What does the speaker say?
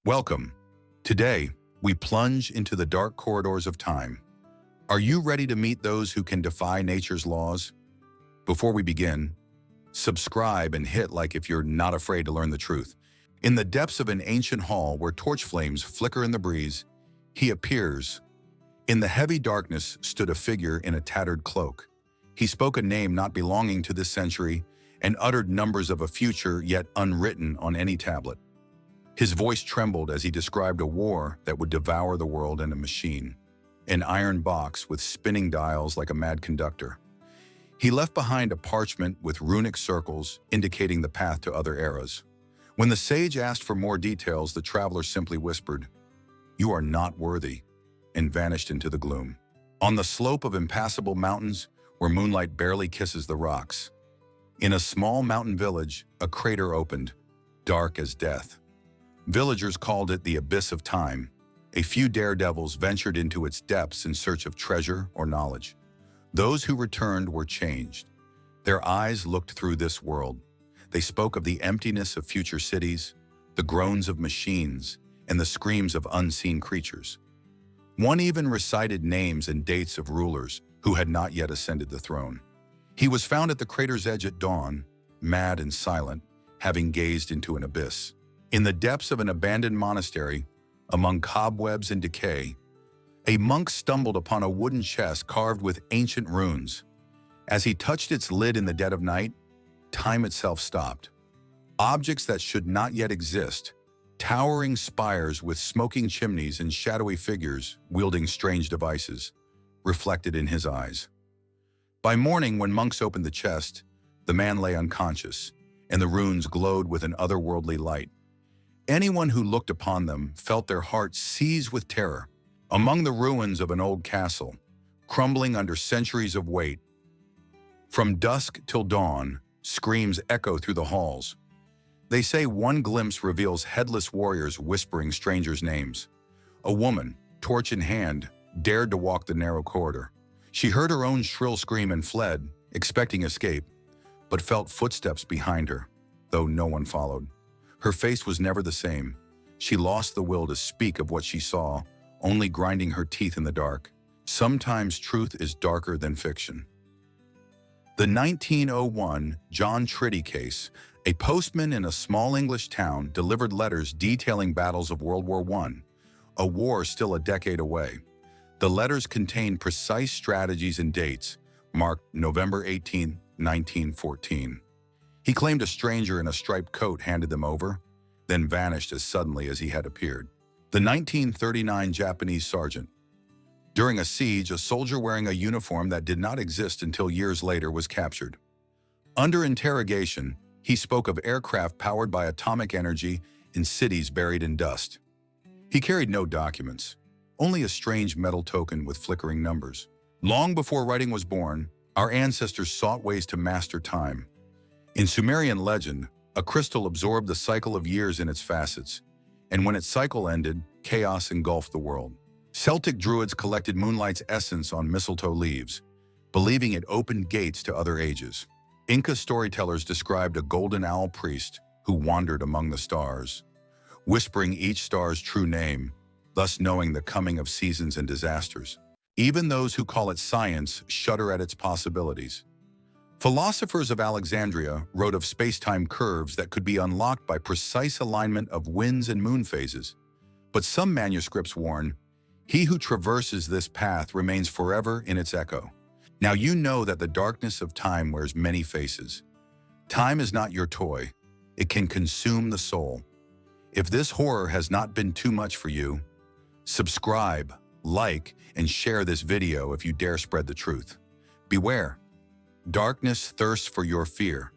Welcome. Today, we plunge into the dark corridors of time. Are you ready to meet those who can defy nature's laws? Before we begin, subscribe and hit like if you're not afraid to learn the truth. In the depths of an ancient hall where torch flames flicker in the breeze, he appears. In the heavy darkness stood a figure in a tattered cloak. He spoke a name not belonging to this century and uttered numbers of a future yet unwritten on any tablet. His voice trembled as he described a war that would devour the world and a machine, an iron box with spinning dials like a mad conductor. He left behind a parchment with runic circles indicating the path to other eras. When the sage asked for more details, the traveler simply whispered, "You are not worthy," and vanished into the gloom. On the slope of impassable mountains, where moonlight barely kisses the rocks, in a small mountain village, a crater opened, dark as death. Villagers called it the Abyss of Time. A few daredevils ventured into its depths in search of treasure or knowledge. Those who returned were changed. Their eyes looked through this world. They spoke of the emptiness of future cities, the groans of machines, and the screams of unseen creatures. One even recited names and dates of rulers who had not yet ascended the throne. He was found at the crater's edge at dawn, mad and silent, having gazed into an abyss. In the depths of an abandoned monastery, among cobwebs and decay, a monk stumbled upon a wooden chest carved with ancient runes. As he touched its lid in the dead of night, time itself stopped. Objects that should not yet exist, towering spires with smoking chimneys and shadowy figures wielding strange devices, reflected in his eyes. By morning, when monks opened the chest, the man lay unconscious, and the runes glowed with an otherworldly light. Anyone who looked upon them felt their hearts seize with terror. Among the ruins of an old castle, crumbling under centuries of weight, from dusk till dawn, screams echo through the halls. They say one glimpse reveals headless warriors whispering strangers' names. A woman, torch in hand, dared to walk the narrow corridor. She heard her own shrill scream and fled, expecting escape, but felt footsteps behind her, though no one followed. Her face was never the same. She lost the will to speak of what she saw, only grinding her teeth in the dark. Sometimes truth is darker than fiction. The 1901 John Tritty case. A postman in a small English town delivered letters detailing battles of World War I, a war still a decade away. The letters contained precise strategies and dates, marked November 18, 1914. He claimed a stranger in a striped coat handed them over, then vanished as suddenly as he had appeared. The 1939 Japanese sergeant. During a siege, a soldier wearing a uniform that did not exist until years later was captured. Under interrogation, he spoke of aircraft powered by atomic energy in cities buried in dust. He carried no documents, only a strange metal token with flickering numbers. Long before writing was born, our ancestors sought ways to master time. In Sumerian legend, a crystal absorbed the cycle of years in its facets, and when its cycle ended, chaos engulfed the world. Celtic druids collected moonlight's essence on mistletoe leaves, believing it opened gates to other ages. Inca storytellers described a golden owl priest who wandered among the stars, whispering each star's true name, thus knowing the coming of seasons and disasters. Even those who call it science shudder at its possibilities. Philosophers of Alexandria wrote of space-time curves that could be unlocked by precise alignment of winds and moon phases. But some manuscripts warn, he who traverses this path remains forever in its echo. Now you know that the darkness of time wears many faces. Time is not your toy. It can consume the soul. If this horror has not been too much for you, subscribe, like, and share this video if you dare spread the truth. Beware. Darkness thirsts for your fear.